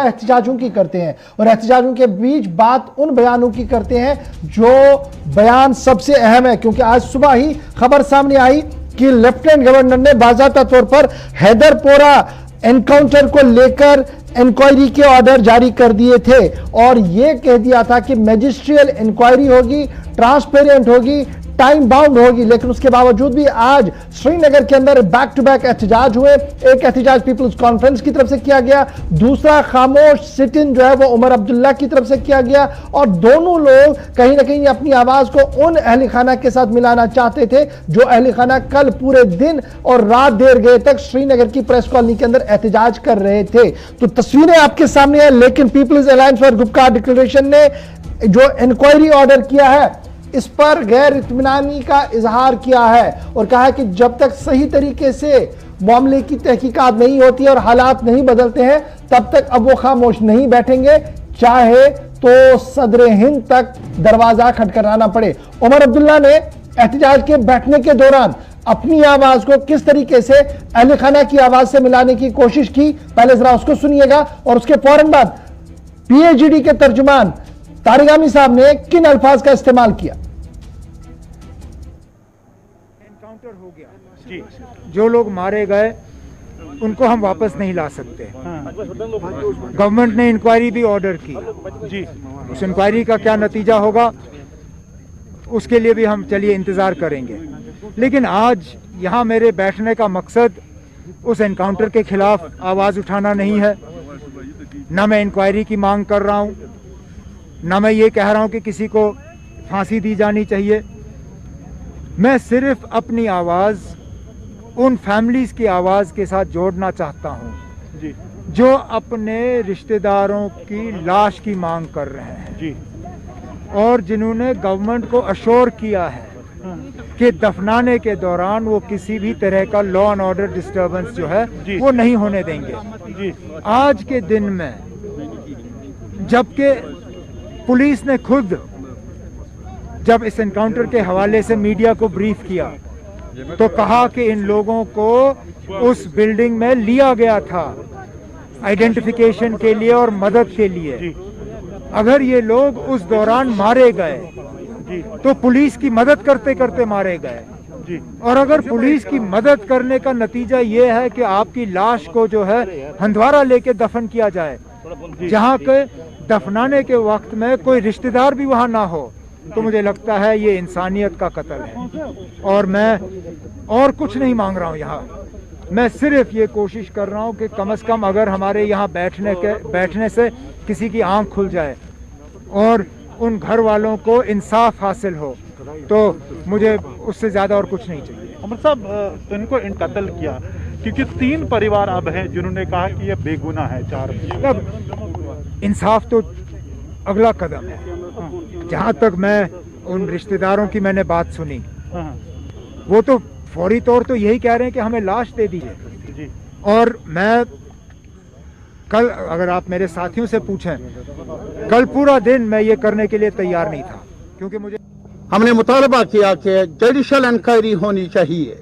एहतजाजों की करते हैं और एहतजाजों के बीच बात उन बयानों की करते हैं जो बयान सबसे अहम है, क्योंकि आज सुबह ही खबर सामने आई कि लेफ्टिनेंट गवर्नर ने बाज़ाब्ता तौर पर हैदरपोरा एनकाउंटर को लेकर इंक्वायरी के ऑर्डर जारी कर दिए थे और यह कह दिया था कि मैजिस्ट्रियल इंक्वायरी होगी, ट्रांसपेरेंट होगी, टाइम बाउंड होगी। लेकिन उसके बावजूद भी आज श्रीनगर के अंदर बैक टू बैक एहतजाज हुए। एक एहतजाज पीपल्स कॉन्फ्रेंस की तरफ से किया गया, दूसरा खामोश सिट इन जो है वो उमर अब्दुल्ला की तरफ से किया गया और दोनों लोग कहीं ना कहीं अपनी आवाज को उन अहल खाना के साथ मिलाना चाहते थे जो अहल खाना कल पूरे दिन और रात देर गए तक श्रीनगर की प्रेस कॉलोनी के अंदर एहतजाज कर रहे थे। तो तस्वीरें आपके सामने है, लेकिन people's alliance for Gupkar declaration ने जो इंक्वायरी ऑर्डर किया है इस पर गैर इत्मीनानी का इजहार किया है और कहा है कि जब तक सही तरीके से मामले की तहकीकात नहीं होती और हालात नहीं बदलते हैं तब तक अब वो खामोश नहीं बैठेंगे, चाहे तो सदर हिंद तक दरवाजा खटखटाना पड़े। उमर अब्दुल्ला ने एहतजाज के बैठने के दौरान अपनी आवाज को किस तरीके से अहल खाना की आवाज से मिलाने की कोशिश की, पहले जरा उसको सुनिएगा और उसके फौरन बाद पीएचडी के तर्जुमान तारिक आमी साहब ने किन अल्फाज का इस्तेमाल किया। एनकाउंटर हो गया जी, जो लोग मारे गए उनको हम वापस नहीं ला सकते। गवर्नमेंट ने इंक्वायरी भी ऑर्डर की जी, उस इंक्वायरी का क्या नतीजा होगा उसके लिए भी हम चलिए इंतजार करेंगे। लेकिन आज यहाँ मेरे बैठने का मकसद उस एनकाउंटर के खिलाफ आवाज उठाना नहीं है, ना मैं इंक्वायरी की मांग कर रहा हूँ, ना मैं ये कह रहा हूं कि किसी को फांसी दी जानी चाहिए। मैं सिर्फ अपनी आवाज़ उन फैमिलीज़ की आवाज़ के साथ जोड़ना चाहता हूं जी, जो अपने रिश्तेदारों की लाश की मांग कर रहे हैं जी, और जिन्होंने गवर्नमेंट को अश्योर किया है कि दफनाने के दौरान वो किसी भी तरह का लॉ एंड ऑर्डर डिस्टर्बेंस जो है वो नहीं होने देंगे जी। आज के दिन में जबकि पुलिस ने खुद जब इस एनकाउंटर के हवाले से मीडिया को ब्रीफ किया तो कहा कि इन लोगों को उस बिल्डिंग में लिया गया था आइडेंटिफिकेशन के लिए और मदद के लिए। अगर ये लोग उस दौरान मारे गए तो पुलिस की मदद करते करते मारे गए, और अगर पुलिस की मदद करने का नतीजा ये है कि आपकी लाश को जो है हंदवारा लेके दफन किया जाए, जहाँ के दफनाने के वक्त में कोई रिश्तेदार भी वहाँ ना हो, तो मुझे लगता है ये इंसानियत का कत्ल है। और मैं और कुछ नहीं मांग रहा हूँ यहाँ, मैं सिर्फ ये कोशिश कर रहा हूँ कि कम से कम अगर हमारे यहाँ बैठने से किसी की आंख खुल जाए और उन घर वालों को इंसाफ हासिल हो, तो मुझे उससे ज़्यादा और कुछ नहीं चाहिए। अमर साहब, इनको कत्ल किया क्योंकि 3 परिवार अब हैं जिन्होंने कहा कि ये बेगुनाह है। 4 अब इंसाफ तो अगला कदम है। जहाँ तक मैं उन रिश्तेदारों की मैंने बात सुनी, वो तो फौरी तौर तो यही कह रहे हैं कि हमें लाश दे दीजिए। और मैं कल, अगर आप मेरे साथियों से पूछें, कल पूरा दिन मैं ये करने के लिए तैयार नहीं था, क्योंकि मुझे हमने मुतालबा किया कि जुडिशल इंक्वायरी होनी चाहिए।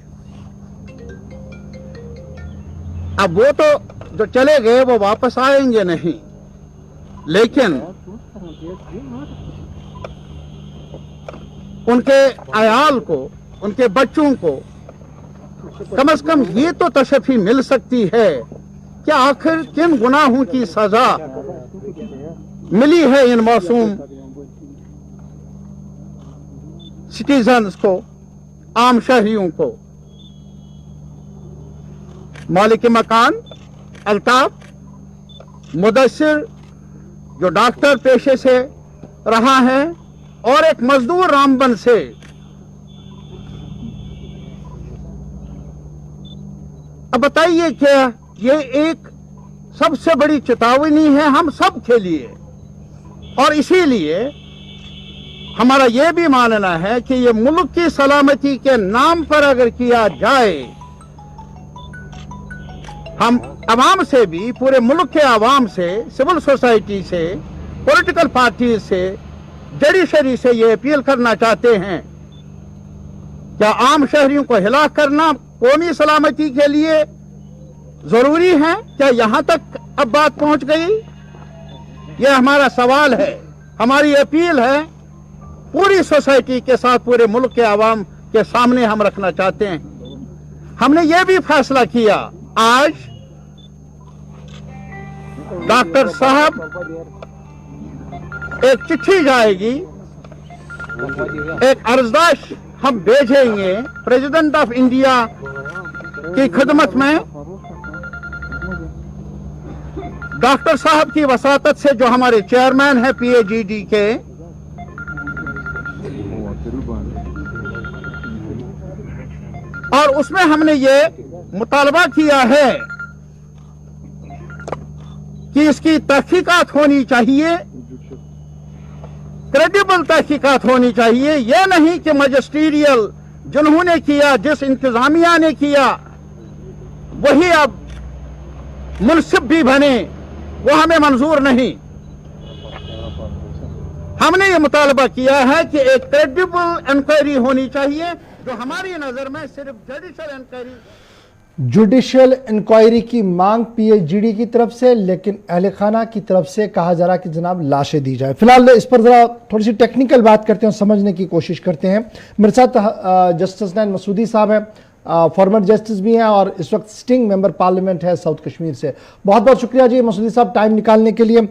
अब वो तो जो चले गए वो वापस आएंगे नहीं, लेकिन उनके अयाल को, उनके बच्चों को कम से कम ये तो तशफ़ी मिल सकती है कि आखिर किन गुनाहों की सजा मिली है इन मासूम सिटीजन्स को, आम शहरियों को। मालिक मकान अल्ताफ मुदस्सिर जो डॉक्टर पेशे से रहा है, और एक मजदूर रामबन से। अब बताइए क्या ये एक सबसे बड़ी चेतावनी है हम सब के लिए, और इसीलिए हमारा यह भी मानना है कि ये मुल्क की सलामती के नाम पर अगर किया जाए, हम आवाम से भी, पूरे मुल्क के आवाम से, सिविल सोसाइटी से, पॉलिटिकल पार्टी से, जुडिशरी से ये अपील करना चाहते हैं, क्या आम शहरियों को हिलाक करना कौमी सलामती के लिए जरूरी है? क्या यहां तक अब बात पहुंच गई? यह हमारा सवाल है, हमारी अपील है, पूरी सोसाइटी के साथ पूरे मुल्क के आवाम के सामने हम रखना चाहते हैं। हमने यह भी फैसला किया, आज डॉक्टर साहब एक चिट्ठी जाएगी, एक अर्जदाश हम भेजेंगे प्रेसिडेंट ऑफ इंडिया की खिदमत में, डॉक्टर साहब की वसातत से, जो हमारे चेयरमैन है PAGD के, और उसमें हमने ये मुतालबा किया है कि इसकी तहकीकात होनी चाहिए, क्रेडिबल तहकीकात होनी चाहिए। यह नहीं कि मजिस्ट्रियल जिन्होंने किया, जिस इंतजामिया ने किया, वही अब मुनसिब भी बने, वो हमें मंजूर नहीं। हमने ये मुतालबा किया है कि एक क्रेडिबल इंक्वायरी होनी चाहिए, जो हमारी नजर में सिर्फ जुडिशियल इंक्वायरी। जुडिशियल इंक्वायरी की मांग PAGD की तरफ से, लेकिन अहले खाना की तरफ से कहा जा रहा कि जनाब लाशें दी जाए। फिलहाल इस पर जरा थोड़ी सी टेक्निकल बात करते हैं और समझने की कोशिश करते हैं। मेरे साथ जस्टिस नैन मसूदी साहब हैं, फॉर्मर जस्टिस भी हैं और इस वक्त सिटिंग मेंबर पार्लियामेंट है साउथ कश्मीर से। बहुत बहुत शुक्रिया जी मसूदी साहब, टाइम निकालने के लिए।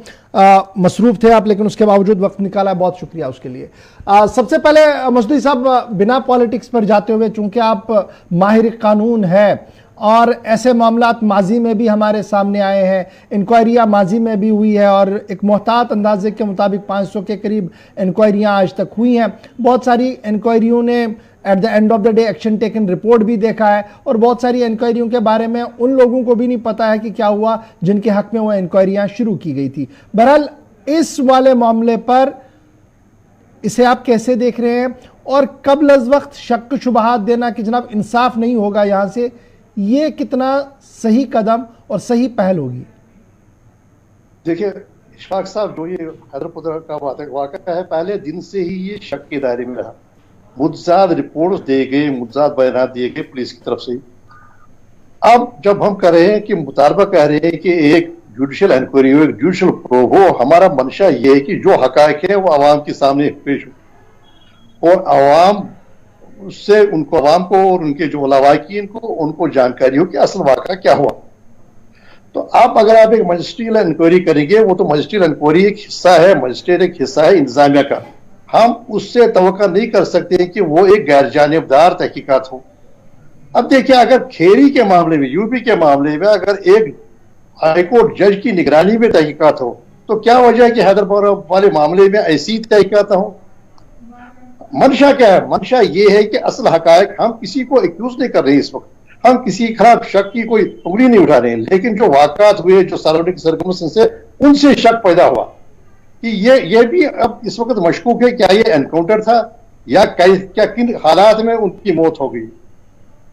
मसरूफ थे आप, लेकिन उसके बावजूद वक्त निकाला, बहुत शुक्रिया उसके लिए। सबसे पहले मसूदी साहब, बिना पॉलिटिक्स पर जाते हुए, चूंकि आप माहिर कानून है और ऐसे मामलात माजी में भी हमारे सामने आए हैं, इंक्वायरियाँ माजी में भी हुई है और एक मोहतात अंदाजे के मुताबिक 500 के करीब इंक्वायरियाँ आज तक हुई हैं। बहुत सारी इंक्वायरियों ने at the end of the day action taken report भी देखा है और बहुत सारी इंक्वायरियों के बारे में उन लोगों को भी नहीं पता है कि क्या हुआ जिनके हक में वो इंक्वायरियाँ शुरू की गई थी। बहरहाल इस वाले मामले पर इसे आप कैसे देख रहे हैं और कब लज वक्त शक शुबहात देना कि जनाब इंसाफ नहीं होगा यहाँ से, ये कितना सही कदम और सही पहल होगी? देखिए इशफाक साहब, जो ये हैदरपुर का वाक़या है, पहले दिन से ही ये शक के दायरे में रहा। मुतज़ाद रिपोर्ट्स दिए गए, मुतज़ाद बयान दिए गए पुलिस की तरफ से। अब जब हम कह रहे हैं कि मुतालबा कह रहे हैं कि एक जुडिशियल इंक्वायरी हो, एक जुडिशियल प्रोब हो, हमारा मंशा ये है कि जो हकायक है वो आवाम के सामने पेश हो और आवाम उससे उनको, आवाम को और उनके जो लवाकिन को, उनको जानकारी हो कि असल वाक़या क्या हुआ। तो आप अगर आप एक मजिस्ट्रियल इंक्वायरी करेंगे, वो तो मजिस्ट्रियल इंक्वायरी एक हिस्सा है, मजिस्ट्रेट एक हिस्सा है इंतजामिया का, हम उससे तवक्का नहीं कर सकते कि वो एक गैर जानिबदार तहकीकात हो। अब देखिए, अगर खेरी के मामले में, यूपी के मामले में अगर एक हाईकोर्ट जज की निगरानी में तहकीकात हो, तो क्या वजह है कि हैदराबाद वाले मामले में ऐसी तहकीकात हो? मंशा क्या है? मंशा ये है कि असल हकायक, हम किसी को एक्यूज नहीं कर रहे इस वक्त, हम किसी खराब शक की कोई उंगली नहीं उठा रहे हैं, लेकिन जो वाकयात हुए, जो सराउंडिंग सर्कमस्टेंस है, उनसे शक पैदा हुआ कि ये भी अब इस वक्त मशकूक है, क्या ये एनकाउंटर था या क्या किन हालात में उनकी मौत हो गई।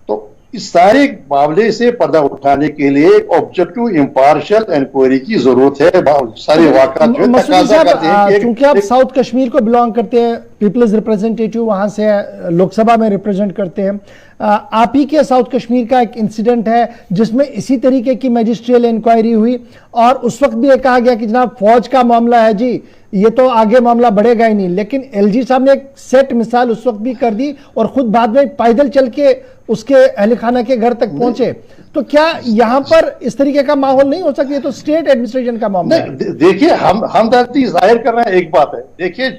तो इस सारे मामले से पर्दा उठाने के लिए एक ऑब्जेक्टिव इम्पार्शियल इंक्वायरी की जरूरत है। सारे वाकयात जो तकाजा करते हैं, क्योंकि आप साउथ कश्मीर को बिलोंग करते हैं, पीपल्स रिप्रेजेंटेटिव वहां से लोकसभा में रिप्रेजेंट करते हैं, आप ही के साउथ कश्मीर का एक इंसिडेंट है जिसमें इसी तरीके की मैजिस्ट्रियल इंक्वायरी हुई और उस वक्त भी ये कहा गया कि जनाब फौज का मामला है जी, ये तो आगे मामला बढ़ेगा ही नहीं, लेकिन LG साहब ने एक सेट मिसाल उस वक्त भी कर दी और खुद बाद में पैदल चल के उसके अहले खाना के घर तक पहुंचे। तो क्या यहाँ पर इस तरीके का माहौल नहीं हो सकता? ये तो स्टेट एडमिनिस्ट्रेशन का मामला है। देखिए, हम दर्दी जाहिर कर रहे हैं, एक बात है, देखिए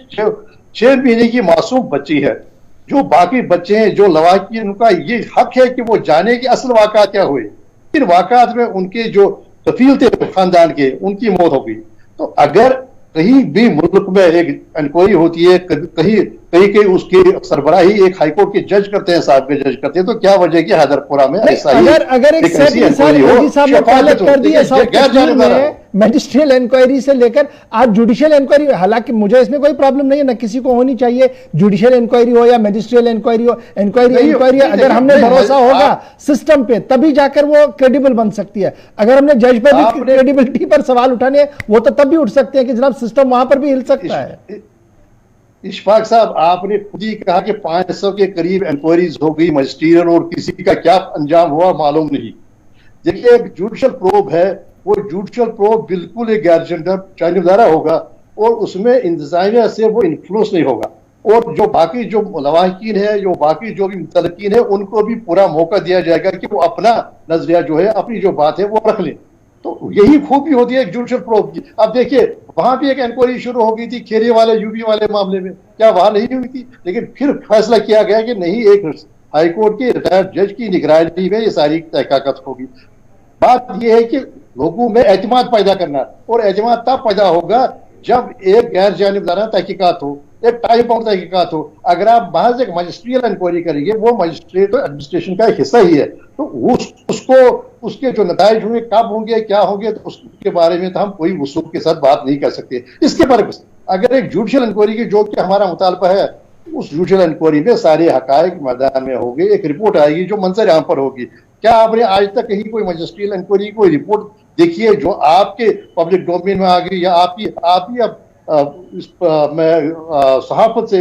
6 महीने की मासूम बच्ची है, जो बाकी बच्चे हैं, जो लवाकी, उनका ये हक है कि वो जाने कि असल वाक़या क्या हुए। फिर वाक़यात में उनके जो कफील थे खानदान के, उनकी मौत हो गई। तो अगर कहीं भी मुल्क में एक इंक्वायरी होती है, कहीं कहीं उसकी सरबराही एक हाईकोर्ट के जज करते हैं, साहब के जज करते हैं, तो क्या वजह कि हैदरपुरा में ऐसा ही अगर एक सेट मिसाल LG साहब ने पहले कर दी है साउथ कश्मीर में मैजिस्ट्रियल इंक्वायरी से लेकर आज जुडिशियल इंक्वायरी, हालांकि मुझे इसमें कोई प्रॉब्लम नहीं है, ना किसी को होनी चाहिए, जुडिशियल इंक्वायरी हो या मैजिस्ट्रियल इंक्वायरी हो, इंक्वायरी अगर हमने भरोसा होगा सिस्टम पे तभी जाकर वो क्रेडिबल बन सकती है। अगर हमने जज पे भी क्रेडिबिलिटी पर सवाल उठाने हैं, वो तो तब भी उठ सकते हैं कि जनाब सिस्टम वहां पर भी हिल सकता है। इशफाक साहब, आपने खुद ही कहा कि 500 के करीब इंक्वायरीज हो गई मजिस्ट्रियल, और किसी का क्या अंजाम हुआ मालूम नहीं। देखिए, एक जुडिशियल प्रोब है, वो जुडिशियल प्रोब बिल्कुल एक जानबदारा होगा और उसमें इंतजामिया से वो इन्फ्लुएंस नहीं होगा, और जो बाकी जो लवाहिकीन है, जो बाकी जो भी मुतलकीन है, उनको भी पूरा मौका दिया जाएगा कि वो अपना नजरिया जो है, अपनी जो बात है वो रख लें। तो यही खूबी होती है एक जुडिशियल प्रोब की। अब देखिए वहां भी एक इंक्वायरी शुरू हो गई थी खेरे वाले यूपी वाले मामले में, क्या वहां नहीं हुई थी? लेकिन फिर फैसला किया गया कि नहीं, एक हाईकोर्ट के रिटायर्ड जज की निगरानी में ये सारी तहकीकात होगी। बात यह है कि लोगों में एतमाद पैदा करना, और एतमाद तब पैदा होगा जब एक गैर जानिबदाराना तहकीकात हो, एक टाइम बाउंड तहकीकात हो। अगर आप महज एक मजिस्ट्रियल इंक्वायरी करेंगे, वो मजिस्ट्रेट एडमिनिस्ट्रेशन का एक हिस्सा ही है, तो उसको उसके जो नताइज होंगे, कब होंगे, क्या होंगे, तो उसके बारे में तो हम कोई वसूख के साथ बात नहीं कर सकते। इसके बरक्स अगर एक जुडिशियल इंक्वायरी की, जो कि हमारा मुतालबा है, उस जुडिशियल इंक्वायरी में सारे हकायक मैदान में होंगे, एक रिपोर्ट आएगी जो मंजर आम पर होगी। क्या आपने आज तक कहीं कोई मजिस्ट्रियल इंक्वायरी कोई रिपोर्ट देखी है जो आपके पब्लिक डोमेन में आ गई, या आप ही अब सहाफत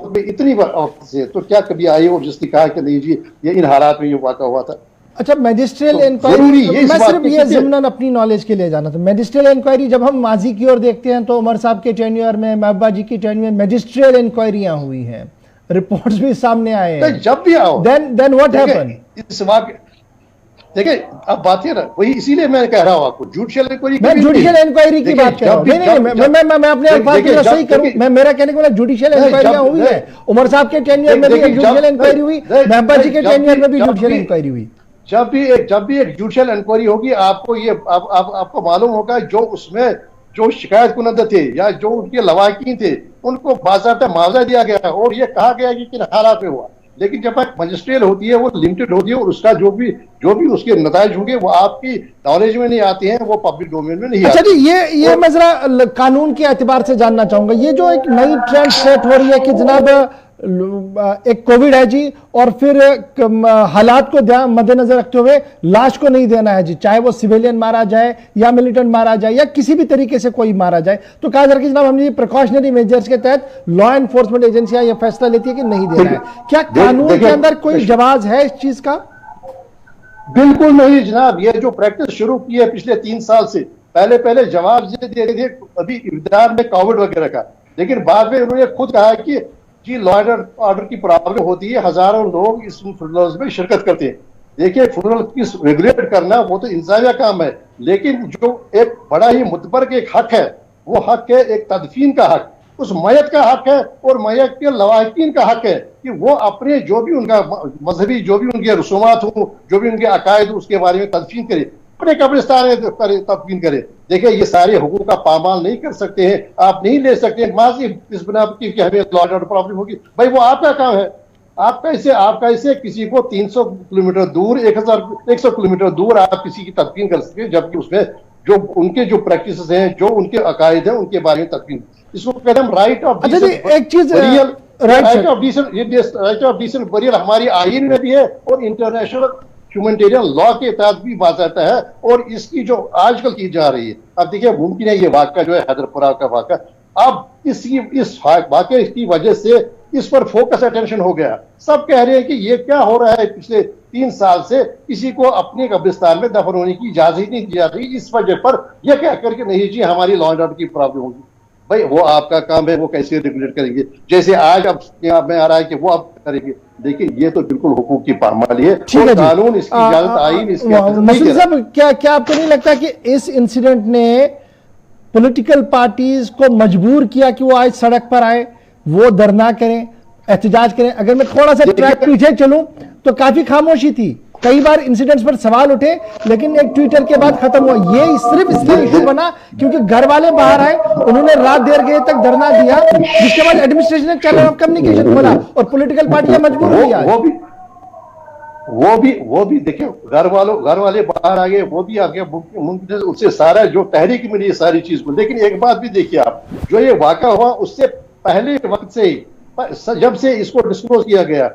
में इतनी वक्त से तो क्या कभी आई और जिसने कहा कि नहीं जी ये इन हालात में ये वाक़ा हुआ था? अच्छा, मैजिस्ट्रियल तो इंक्वायरी, मैं सिर्फ ये ज़िम्नन अपनी नॉलेज के लिए जाना था। मैजिस्ट्रियल इंक्वायरी जब हम माजी की ओर देखते हैं तो उमर साहब के टेन्योर में, महबूबा जी की टेन्योर में मैजिस्ट्रियल इंक्वायरियां हुई हैं, रिपोर्ट्स भी सामने आए हैं। जब भी आओ देन व्हाट हैपन? इस वाक़े देखिए, अब बात है ना, वही इसीलिए मैं कह रहा हूं आपको जुडिशियल इंक्वायरी, मैं जुडिशियल इंक्वायरी की बात कर रहा हूं। मैं अपने अल्फाज में सही करूं, मैं मेरा कहने को जुडिशियल इंक्वायरियां हुई है। उमर साहब के टेन्योर में भी जुडिशियल इंक्वायरी हुई, महबूबा जी के टेन्योर में भी जुडिशियल इंक्वायरी हुई। जब भी एक जुडिशियल इंक्वायरी होगी, आपको ये आपको मालूम होगा जो उसमें जो शिकायत कुनंदा थे या जो उनके लवाकिन थे, उनको बाज़ाब्ता मुआवजा दिया गया और ये कहा गया कि किन हालात में हुआ। लेकिन जब एक मजिस्ट्रियल होती है, वो लिमिटेड होती है, और उसका जो भी उसके नताइज होंगे वो आपकी नॉलेज में नहीं आते हैं, वो पब्लिक डोमेन में नहीं आते। अच्छा जी, ये मैं जरा कानून के एतबार से जानना चाहूंगा, ये जो एक नई ट्रेंड सेट हो रही है कि जनाब एक कोविड है जी, और फिर हालात को मद्देनजर रखते हुए लाश को नहीं देना है जी, चाहे वो सिविलियन मारा जाए या मिलिटेंट मारा जाए या किसी भी तरीके से कोई मारा जाए, तो कहा जा रहा है कि जनाब हमने प्रिकॉशनरी मेजर्स के तहत लॉ एनफोर्समेंट एजेंसियां यह फैसला लेती है कि नहीं देना है। क्या कानून के अंदर कोई जवाब है इस चीज का? बिल्कुल नहीं जनाब, ये जो प्रैक्टिस शुरू की है पिछले 3 साल से, पहले जवाब दे रहे थे अभी इब्तिदार में कोविड वगैरह का, लेकिन बाद में उन्होंने खुद कहा कि जी लॉ एंड ऑर्डर की प्रॉब्लम होती है, हजारों लोग इस फुनरल्स में शिरकत करते हैं। देखिए, फुनरल की रेगुलेट करना वो तो इंतजामिया काम है, लेकिन जो एक बड़ा ही मुतबर के एक हक है, वो हक है एक तदफीन का हक, उस मैयत का हक है, और मैयत के लवाहिकीन का हक है कि वो अपने जो भी उनका मजहबी जो भी उनके रसूमात हो, जो भी उनके अकायद, उसके बारे में तदफीन करे, अपने कब्रिस्तान में तदफीन करे। देखिए, ये सारे हुकूक का पामाल नहीं कर सकते हैं, आप नहीं ले सकते हैं माजी इस बिना की कि हमें लॉ एंड ऑर्डर प्रॉब्लम होगी। भाई वो आपका काम है, आप कैसे किसी को 300 किलोमीटर दूर, 100 किलोमीटर दूर आप किसी की तदफीन कर सकते हैं, जबकि उसमें जो उनके जो प्रैक्टिस हैं, जो उनके अकायद हैं, उनके बारे में तदफीन। इसको कहते हैं राइट ऑफ डिसेंट बरियल, हमारी आईन में भी है और इंटरनेशनल ह्यूमैनिटेरियन लॉ के तहत भी बाज़ाब्ता है, और इसकी जो आजकल की जा रही है। अब देखिए, मुमकिन है ये वाक़ा जो है हैदरपुरा का वाक़ा, अब इस वाक़े की वजह से इस पर फोकस अटेंशन हो गया। सब कह रहे हैं कि ये क्या हो रहा है, पिछले 3 साल से किसी को अपने कब्रिस्तान में दफन होने की इजाजत नहीं दी जा रही, इस वजह पर यह कह करके नहीं जी हमारी लॉ एंड ऑर्डर की प्रॉब्लम होगी। भाई वो आपका काम है, वो कैसे रेगुलेट करेंगे, जैसे आज अब में आ रहा है कि वो आप करेंगे। देखिए, ये तो बिल्कुल हुकूक की पामाली है, और कानून इसकी इजाजत आईन इसकी साहब, क्या आपको नहीं लगता कि इस इंसिडेंट ने पॉलिटिकल पार्टीज को मजबूर किया कि वो आज सड़क पर आए, वो धरना करें, एहतजाज करें? अगर मैं थोड़ा सा ट्रैक पीछे चलूं तो काफी खामोशी थी, कई बार इंसिडेंट्स पर सवाल उठे, लेकिन एक ट्विटर के बाद खत्म हुआ। ये सिर्फ इसलिए इशू बना क्योंकि घर वाले बाहर आए, उन्होंने रात देर गए तक धरना दिया, जिसके बाद एडमिनिस्ट्रेशन ने चैनल ऑफ कम्युनिकेशन खोला और पॉलिटिकल पार्टियां मजबूर हुई। वो भी देखिए, घर वाले बाहर आ गए, वो भी आगे मुमकिन उससे सारा जो तहरीक मिली सारी चीज को। लेकिन एक बात भी देखिए आप, जो ये वाक़ा हुआ उससे पहले वक्त से ही, जब से इसको डिस्क्लोज किया गया,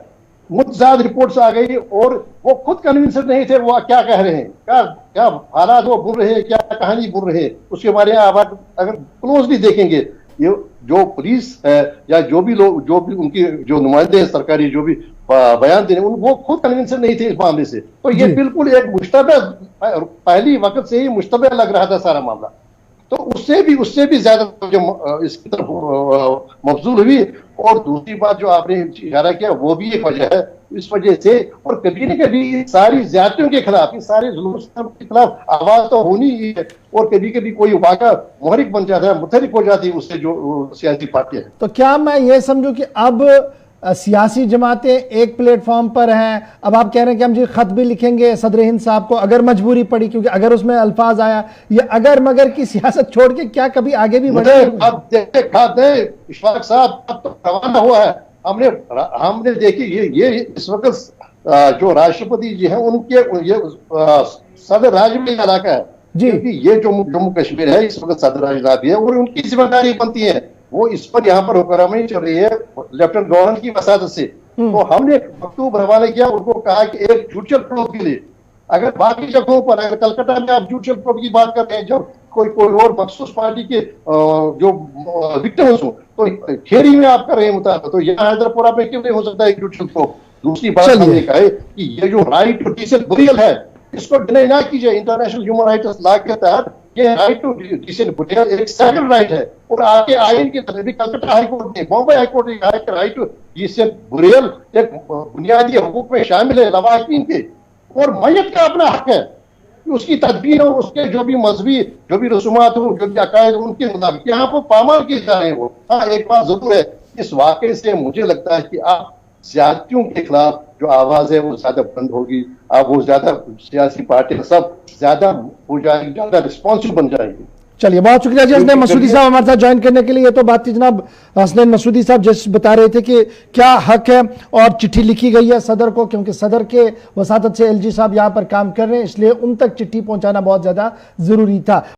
मुतज़ाद रिपोर्ट्स आ गई और वो खुद कन्विंस्ड नहीं थे वो क्या कह रहे हैं, क्या हालात वो बुन रहे हैं, क्या कहानी बुन रहे हैं, उसके बारे में आप अगर क्लोजली देखेंगे, ये जो पुलिस है या जो भी लोग, जो भी उनके जो नुमाइंदे हैं सरकारी, जो भी बयान देने वो खुद कन्विंसन नहीं थे इस मामले से। तो ये बिल्कुल एक मुश्तबह, पहली वक्त से ही मुश्तबह लग रहा था सारा मामला। तो उससे भी ज्यादा जो इसकी तरफ मबजूल हुई। और दूसरी बात जो आपने इशारा किया वो भी एक वजह है। इस वजह से और कभी न कभी सारी ज्यादतियों के खिलाफ, सारे जुल्म के खिलाफ आवाज तो होनी ही है। और कभी कभी कोई वाक़ा मुहरिक बन जाता है, मुतहरिक हो जाती है उससे जो सियासी पार्टियां हैं। तो क्या मैं ये समझूं कि अब सियासी जमातें एक प्लेटफॉर्म पर हैं? अब आप कह रहे हैं कि हम जी खत भी लिखेंगे सदर हिंद साहब को अगर मजबूरी पड़ी, क्योंकि अगर उसमें अल्फाज आया, ये अगर मगर की सियासत छोड़ के क्या कभी आगे भी बढ़े? अब देखे इशफाक साहब, अब तो रवाना हुआ है। हमने देखी ये इस वक्त जो राष्ट्रपति जी हैं उनके ये सदर राज में इलाका है जी, क्योंकि ये जो जम्मू कश्मीर है इस वक्त सदर राजधानी है और उनकी जिम्मेदारी बनती है। वो इस पर यहाँ पर हुक्मरानी चल रही है लेफ्टिनेंट गवर्नर की वसादत से। तो हमने मकतूब रवाना किया, उनको कहा कि एक जुडिशल प्रोब के लिए, अगर बाकी जगहों पर, अगर कलकत्ता में आप जुडिशल प्रोब की बात कर रहे हैं, जब कोई और मखसूस पार्टी के जो विक्टिम्स हो, तो खेरी में आप कर रहे हैं मुताबिक, तो यहाँ हैदरपुरा में क्यों नहीं हो सकता है जुडिशल प्रोब? दूसरी बात हमने कहा है कि ये जो राइट टू डिसेंट बुरियल है इसको डिनाई ना कीजिए। इंटरनेशनल ह्यूमन राइट्स लॉ के तहत ये राइट टू डिसेंट बुरियल एक सेकंड राइट है। और आपके आइन की तरह भी कलकत्ता हाईकोर्ट ने, बॉम्बे हाईकोर्ट ने कहा कि राइट टू डिसेंट बुरियल एक बुनियादी हकूक में शामिल है लवाकिन के। और मैयत का अपना हक है कि उसकी तदबीर हो, उसके जो भी मजहबी जो भी रसूमात हो, जो भी अकायद उनके मुताबिक यहाँ पर पामाल किए जा रहे हैं। वो हाँ, एक बात जरूर है, इस वाकये से मुझे लगता है कि आप ज्यादतियों के खिलाफ जो आवाज है वो ज्यादा बुलंद होगी। आप वो ज्यादा सियासी पार्टी सब ज्यादा हो जाएगी, ज्यादा रिस्पॉन्सिबल बन जाएगी। चलिए, बहुत शुक्रिया जी हसनैन मसूदी साहब हमारे साथ ज्वाइन करने के लिए। तो बात थी जनाब हसनैन मसूदी साहब जैसे बता रहे थे कि क्या हक है और चिट्ठी लिखी गई है सदर को, क्योंकि सदर के वसातत से एलजी साहब यहाँ पर काम कर रहे हैं, इसलिए उन तक चिट्ठी पहुंचाना बहुत ज्यादा जरूरी था।